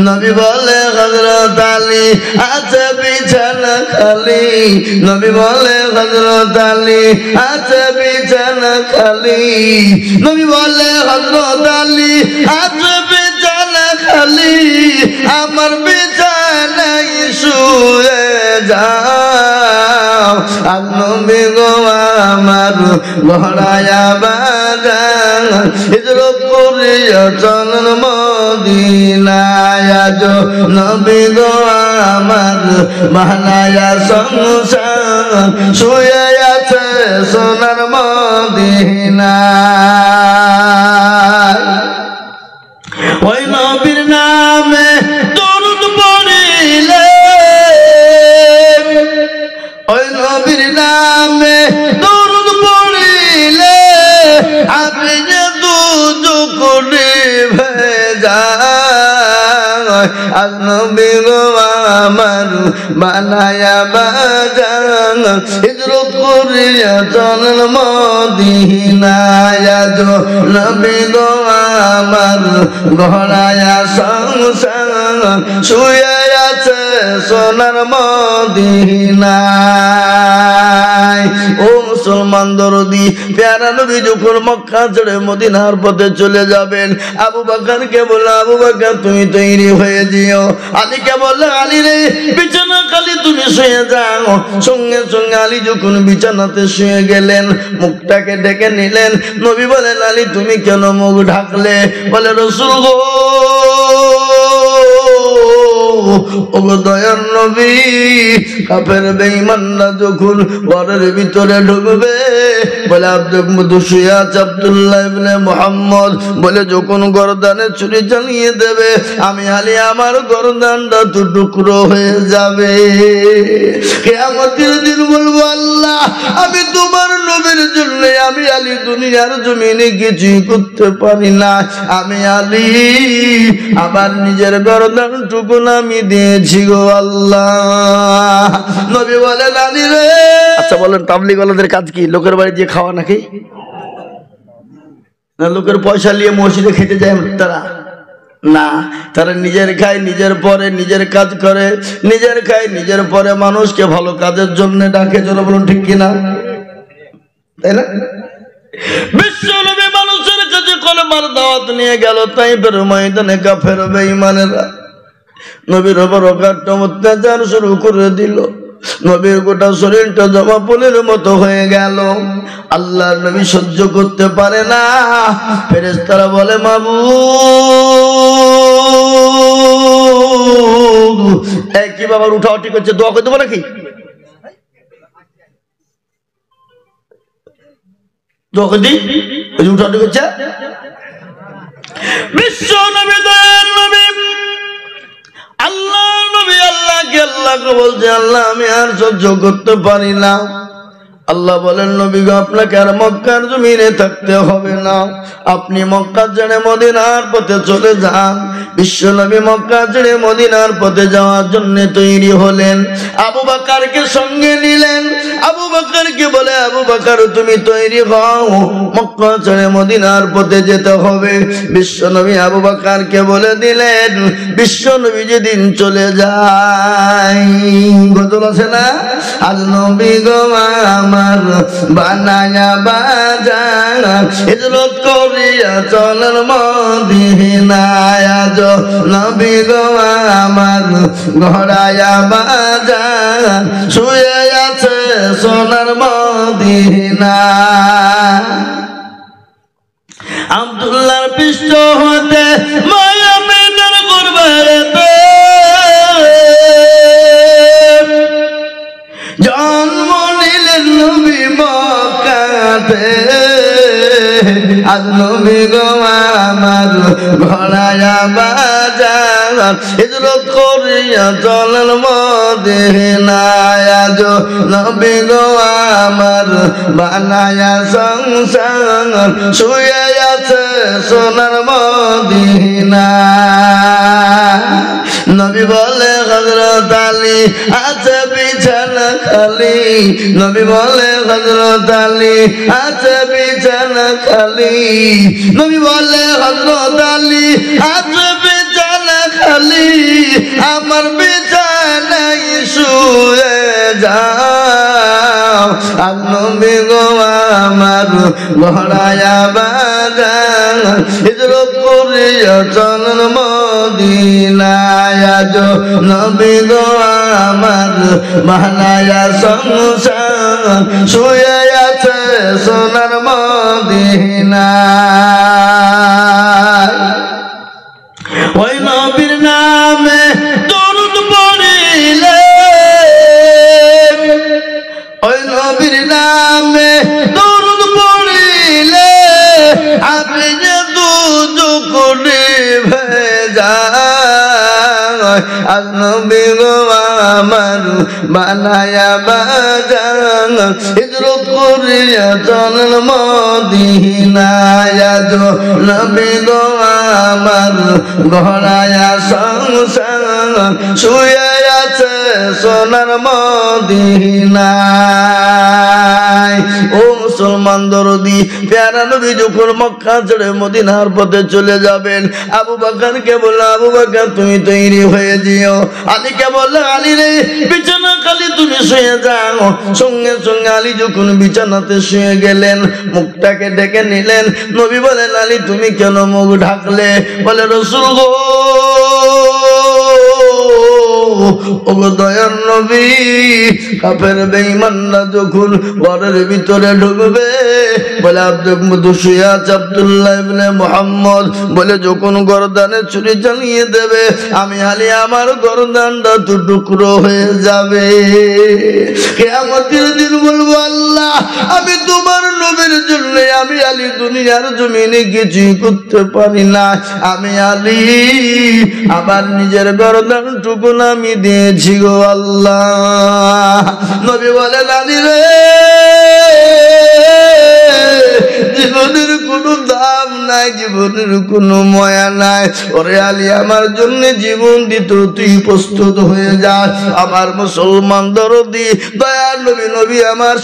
নবী বলে হযরত আলী আছে বিছানা খালি নবী বলে হযরত আলী আছে বিছানা খালি নবী বলে হযরত আলী আছে বিছানা খালি আমার বিছানায় শুয়ে যাও আজ নবী গো আমার ঘোড়ায়া বাজান হিজরত করিয়া চলেন মদিনায় আজ নবী গো আমার বানায়া সংসার শুয়ে আছে সোনার মদিনায় ওই নবীর নামে দরুদ পড়িলে ওই নবীর নামে দরুদ পড়িলে আপনি যে দুজকুনি ভেজা আজ নবী গো আমার বানায়া বাজান হিজরত করিয়া চলেন মদিনায় আজ নবী গো আমার ঘোড়ায়া সংসার শুয়ে আছে সোনার মদিনায় ও মুসলমান দরদি প্যারা নবী যখন মক্কা ছেড়ে মদিনার পথে চলে যাবেন আবু বকরকে বলল আবু বকর তুমি তৈরি হয়ে যেও আলীকে বলল আলী রে বিছানা খালি তুমি শুয়ে যাও সঙ্গে সঙ্গে আলী যখন বিছানাতে শুয়ে গেলেন মুখটাকে ঢেকে নিলেন নবী বলেন আলী তুমি কেন মুখ ঢাকলে বলে রাসূল গো ওগো দয়ার নবী কাফের বেঈমানরা যখন ঘরের ভিতরে ঢুকবে বলে আব্দুল্লাহ ইবনে মুহাম্মদ বলে যখন গর্দানে ছুরি চালিয়ে দেবে আমি আলী আমার গর্দানটা তো টুকরো হয়ে যাবে কিয়ামতের দিন বলবো আল্লাহ আমি তোমার নবীর জন্য আমি আলী দুনিয়ার জমিনে কিছুই করতে পারি না আমি আলী আবার নিজের গর্দান টুকু আমি দিয়েছি গো আল্লাহ নবী বলেন আলী রে আচ্ছা বলেন তাবলীগ ওয়ালাদের কাজ কি লোকের বাড়ি গিয়ে খাওয়া নাকি না লোকের পয়সা নিয়ে মসজিদে খেতে যায় তারা না তারা নিজের খায় নিজের পরে নিজের কাজ করে নিজের খায় নিজের পরে মানুষকে ভালো কাজের জন্য ডাকে চলো বলুন ঠিক কিনা তাই না বিশ্ব নবী মানুষের কাছে কলেমার দাওয়াত নিয়ে গেল তাইফের ময়দানে কাফের বেঈমানেরা নবীর উপর অত্যাচার শুরু করে দিল নবীর গোটা শরীরটা জবা ফুলের মতো হয়ে গেল আল্লাহর নবী সহ্য করতে পারে না ফেরেশতারা বলে মাবুদ কি বাবার উঠাউঠি করছে দোয়া করতে পারে কি দোয়া করে দিই উঠাউঠি করছে বিশ্ব নবী দয়ার নবী আল্লাহ নবী আল্লাহকে বলছে আল্লাহ আমি আর সহ্য করতে পারি না আল্লাহ বলেন নবী গো আপনাকে আর মক্কার জমিনে থাকতে হবে না আপনি মক্কা ছেড়ে মদিনার পথে চলে যান বিশ্ব নবী মক্কা ছেড়ে মদিনার পথে যাওয়ার জন্য তৈরি হলেন আবু বকরকে সঙ্গে নিলেন আবু বকরকে বলে আবু বকর তুমি তৈরি হও মক্কা ছেড়ে মদিনার পথে যেতে হবে বিশ্ব নবী আবু বকরকে বলে দিলেন বিশ্ব নবী যেদিন চলে যায় গজল আছে না আজ নবী গো আমার বানায়া বাজান হিজরত করিয়া চলেন মদিনায় আজ নবী গো আমার ঘোড়ায়া বাজান শুয়ে আছে সোনার মদিনায় আব্দুল্লাহর পৃষ্ঠ হতে মায়া মেনার করবারেতে জন্ম নিলেন নবী মক্কাতে আজ নবী গো আমার ঘোড়ায়া বাজান হিজরত করিয়া চলেন মদিনায় আজ নবী গো আমার বানায়া সংসার শুয়ে আছে সোনার মদিনায় নবী বলে হযরত আলী আছে বিছানা খালি নবী বলে হযরত আলী আছে বিছানা খালি নবী বলে হযরত আলী আছে বিছানা খালি আমার বিছানায় শুয়ে যাও আর নবী গো আমার ঘোড়ায়া বাজান হিজরত করিয়া চলেন মদিনায় আজ নবী গো আমার বানায়া সংসার শুয়ে আছে সোনার মদিনায় ওই নবীর নামে দরুদ পড়িলে ওই নবীর নামে দরুদ পড়িলে আপনি যে দুজকুনি ভেজা আর নবী গো আমার বানায়া বাজান হিজরত করিয়া চলেন মদিনায় আজ নবী গো আমার ঘোড়ায়া সংসার শুয়ে আছে সোনার মদিনায়। ও মুসলমান দরদি, প্যারা নবী যখন মক্কা ছেড়ে মদিনার পথে চলে যাবেন, আবু বকরকে বলল, আবু বকর তুমি তৈরি হয়ে যেও। আলীকে বলল, আলী রে বিছানা খালি তুমি শুয়ে যাও। সঙ্গে সঙ্গে আলী যখন বিছানাতে শুয়ে গেলেন, মুখটাকে ঢেকে নিলেন। নবী বলেন, আলী তুমি কেন মুখ ঢাকলে? বলে, রাসূল গো, ওগো দয়ার নবী, কাফের বেঈমানরা যখন ঘরের ভিতরে ঢুকবে, বলে আব্দুল্লাহ ইবনে মুহাম্মদ বলে যখন গর্দানে ছুরি চালিয়ে দেবে, আমি আলী আমার গর্দানটা তো টুকরো হয়ে যাবে। কিয়ামতের দিন বলবো, আল্লাহ আমি তোমার নবীর জন্য আমি আলী দুনিয়ার জমিনে কিছুই করতে পারি না। আমি আলী আবার নিজের গর্দান টুকু আমি দিয়েছি গো আল্লাহ। নবী বলে, আলী রে জীবনের কোনো দাম নাই, জীবনের কোনো ময়া নাই। ওরে আলী আমার জন্য জীবন দিত, তুই প্রস্তুত হয়ে যা। আমার মুসলমান দরদি দয়ার নবী, নবী আমার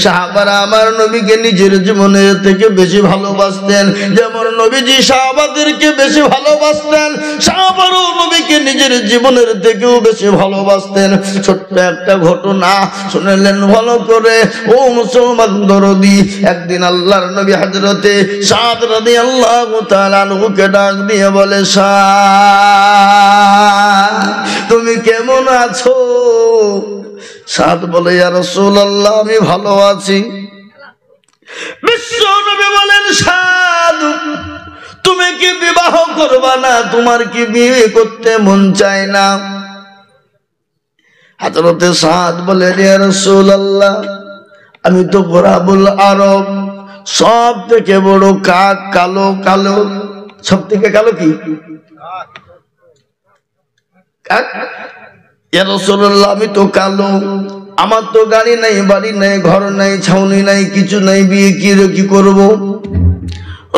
সাহাবারা আমার নবীকে নিজের জীবনের থেকে বেশি ভালোবাসতেন। যেমন নবীজি সাহাবাদেরকে বেশি ভালোবাসতেন, সাহাবারও নবীকে নিজের জীবনের থেকেও বেশি ভালোবাসতেন। ছোট্ট একটা ঘটনা শুনলেন ভালো করে ও মুসলমান দরদি। একদিন আল্লাহর নবী হযরতে সাদ রাদিয়াল্লাহু তাআলা আনহুকে ডাক দিয়ে বলে, সাদ তুমি কেমন আছো? সাদ বলে, ইয়া রাসূলুল্লাহ আমি ভালো আছি। বিশ্ব নবী বলেন, সাদ তুমি কি বিবাহ করবা না? তোমার কি বিয়ে করতে মন চায় না? হযরতে সাদ বলে, ইয়া রাসূলুল্লাহ আমি তো গোরাবুল আরব, সব থেকে বড় কাক, কালো কালো। সব থেকে কালো কি? কাক। ইয়া রাসূলুল্লাহ আমি তো কালো, আমার তো গাড়ি নাই, বাড়ি নাই, ঘর নাই, ছাউনি নাই, কিছু নাই, বিয়ে কি করব?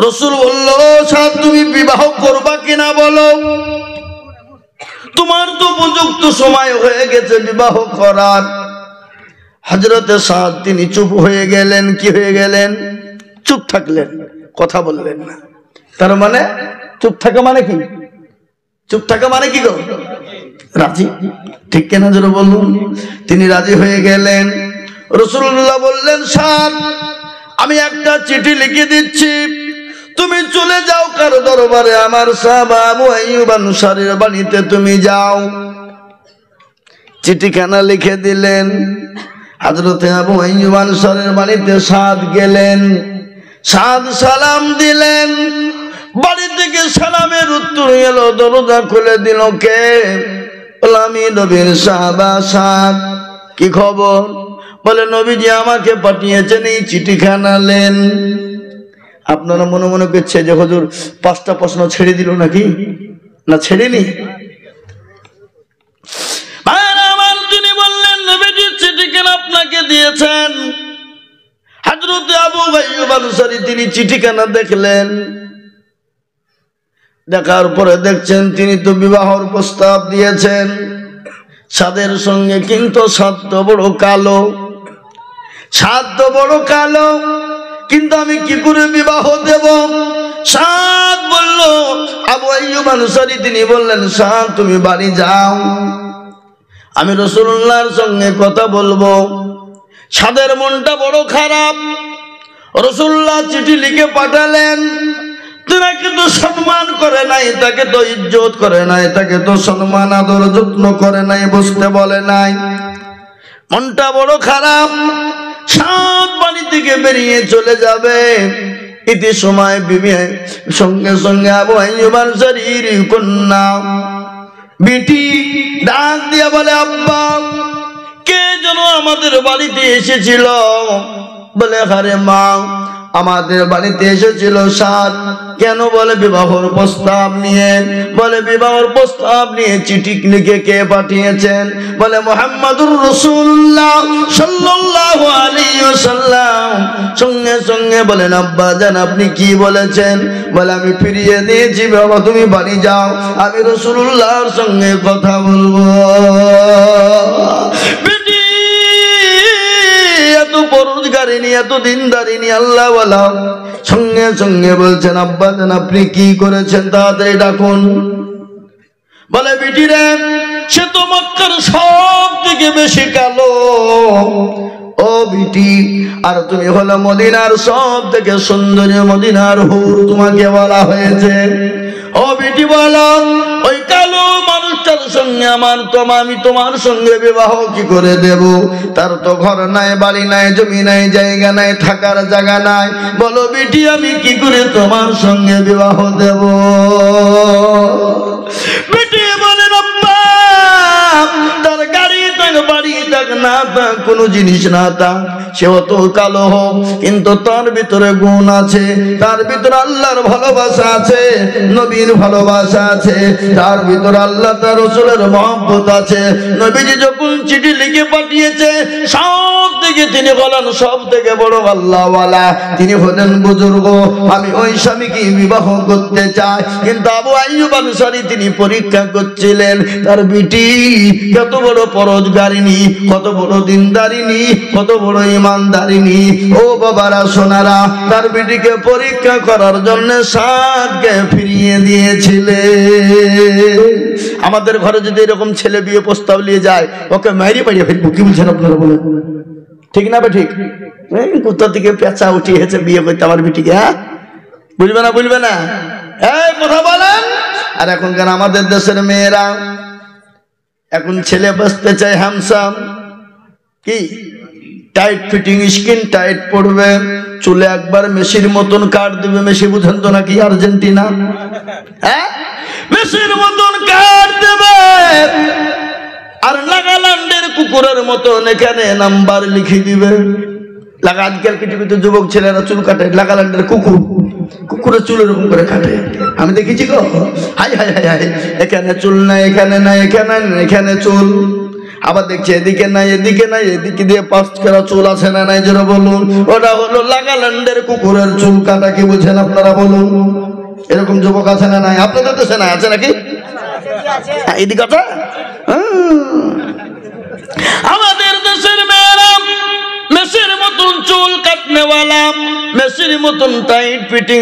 রাসূল বলল, সাদ তুমি বিবাহ করবা কিনা বলো? তোমার তো উপযুক্ত সময় হয়ে গেছে বিবাহ করার। হযরতে সাদ তিনি চুপ হয়ে গেলেন। কি হয়ে গেলেন? চুপ থাকলেন, কথা বললেন না। তার মানে চুপ থাকা মানে কি? চুপ থাকা মানে কি গো? রাজি। ঠিক কেনা জোরে বলুন। তিনি রাজি হয়ে গেলেন। রাসূলুল্লাহ বললেন, সাদ আমি একটা চিঠি লিখে দিচ্ছি, তুমি চলে যাও কারো দরবারে, আমার সাহাবা আবু আইয়ুব আনসারীর বাড়িতে তুমি যাও। চিঠিখানা লিখে দিলেন। হযরতে আবু আইয়ুব আনসারীর বাড়িতে সাদ গেলেন। সাদ সালাম দিলেন। বাড়ি থেকে সালামের উত্তর এলো, দরজা খুলে দিল কে? আমি নবীর সাহাবা সাদ। কি খবর? বলে, নবীজি আমাকে পাঠিয়েছেন এই চিঠিখানা নেন। আপনারা মনে মনে করছে যে হুজুর 5টা প্রশ্ন ছেড়ে দিল নাকি? না, ছেড়েনি। তিনি বললেন, নবীজি চিঠিখানা আপনাকে দিয়েছেন। হযরত আবু আইয়ুব আনসারী তিনি চিঠিখানা দেখলেন। দেখার পরে দেখছেন তিনি তো বিবাহর প্রস্তাব দিয়েছেন সাদের সঙ্গে, কিন্তু সাদ তো বড় কালো, সাদ তো বড় কালো, কিন্তু আমি কি করে বিবাহ দেব? সাদ বলল, আবু আইয়ুব আনসারী তিনি বললেন, সাদ তুমি বাড়ি যাও, আমি রাসূলুল্লাহর সঙ্গে কথা বলবো। সাদের মনটা বড় খারাপ। রাসূলুল্লাহ চিঠি লিখে পাঠালেন, তাকে তো সম্মান করে নাই, তাকে তো ইজ্জত করে নাই, তাকে তো সম্মান আদর যত্ন করে নাই, বসতে বলে নাই। মনটা বড় খারাপ। সাত বাড়ি থেকে বেরিয়ে চলে যাবে। ইতি সময় বিবি সঙ্গে সঙ্গে আবু আইয়ুব আনসারীর কন্যা বিটি ডাক দিয়া বলে, আব্বা কে যেন আমাদের বাড়িতে এসেছিল। বলে, আরে মা, আমাদের বাড়িতে এসেছিল সাদ। কেন? বলে, বিবাহর প্রস্তাব নিয়ে। বলে, বিবাহর প্রস্তাব নিয়ে চিঠি লিখে কে পাঠিয়েছেন? বলে, মুহাম্মাদুর রাসূলুল্লাহ সাল্লাল্লাহু আলাইহি ওয়াসাল্লাম। সঙ্গে সঙ্গে বলেন, আব্বা জান আপনি কি বলেছেন? বলে, আমি ফিরিয়ে দিয়েছি বাবা, তুমি বাড়ি যাও, আমি রাসূলুল্লাহর সঙ্গে কথা বলবো। এত পরোজগারিনী, এত দিনদারিনী আল্লাহ ওয়ালা সঙ্গে সঙ্গে বলছেন, আব্বা জান আপনি কি করেছেন, তাড়াতাড়ি ডাকুন। বলে, বিটি রে, সে তো মক্কার সব থেকে বেশি কালো। ও বিটি, আর তুমি হলো মদিনার সব থেকে সুন্দরী, মদিনার হুর তোমাকে বলা হয়েছে। ও বিটি বলো, ওই কালো মানুষটার সঙ্গে আমি তোমার সঙ্গে বিবাহ কি করে দেব? তার তো ঘর নাই, বাড়ি নাই, জমি নাই, জায়গা নাই, থাকার জায়গা নাই। বলো বিটি, আমি কি করে তোমার সঙ্গে বিবাহ দেব? বিটি বলে, আব্বা তার গাড়ি থাক, বাড়ি থাক, না থাক, কোনো জিনিস না থাক, সে অত কালো হোক, কিন্তু তার ভিতরে গুণ আছে, তার ভিতরে আল্লাহর ভালোবাসা আছে, নবীর ভালোবাসা আছে, তার ভিতরে আল্লাহ তার রাসূলের মহব্বত আছে। নবীজি যখন চিঠি লিখে পাঠিয়েছে, সব থেকে তিনি বলেন সব থেকে বড় আল্লাহওয়ালা, তিনি হলেন বুজুর্গ, আমি ওই স্বামীকে বিবাহ করতে চাই। কিন্তু আবু আইয়ুব আনসারী তিনি পরীক্ষা করছিলেন তার বিটি কত বড় পরোজগারিনী, কত বড় দিনদারিনী, কত বড় ইমানদারিনী। ও বাবারা সোনারা, তার বিটিকে পরীক্ষা করার জন্য সাদকে ফিরিয়ে দিয়েছিলে। আমাদের ঘরে যদি এরকম ছেলে বিয়ে প্রস্তাব নিয়ে যায়, ওকে মাইরে পাইয়ে ফেলবো। কি বলছেন আপনারা বলেন? ঠিক না বে? ঠিক। কোথা থেকে পেঁচা উঠিয়েছে বিয়ে করতে আমার বিটিকে? হ্যাঁ, বুঝবে না, বুঝবে না, এই কথা বলেন। আর এখনকার আমাদের দেশের মেয়েরা এখন ছেলে বসতে চায় হ্যামসাম, কি টাইট ফিটিং, স্কিন টাইট পড়বে, চুলে একবার মেসির মতন কাট দেবে। মেসি বুঝেন তো নাকি? আর্জেন্টিনা, হ্যাঁ, মেসির মতন কাট দেবে। আর নাগাল্যান্ডের কুকুরের মতন এখানে নাম্বার লিখে দিবে। আজকাল পৃথিবীতে যুবক ছেলেরা চুল কাটে, নাগাল্যান্ডের কুকুরের চুল এরকম করে কাটে, আমি দেখেছি গো। হাই হাই হাই হাই, এখানে চুল নাই, এখানে নাই, এখানে চুল। আবার দেখছি এদিকে নাই, এদিকে নাই, এদিকে দিয়ে পাঁচ করা চুল আছে না নাই? যেন বলুন, ওটা হলো নাগাল্যান্ডের কুকুরের চুল কাটা। কি বুঝছেন আপনারা বলুন? এরকম যুবক আছে না নাই? আপনাদের দেশে না আছে নাকি? এদিকে কথা। আমাদের দেশের মেয়েরা মেসির মতন চুল কাটনেওয়ালা, মেসির মতন টাইট ফিটিং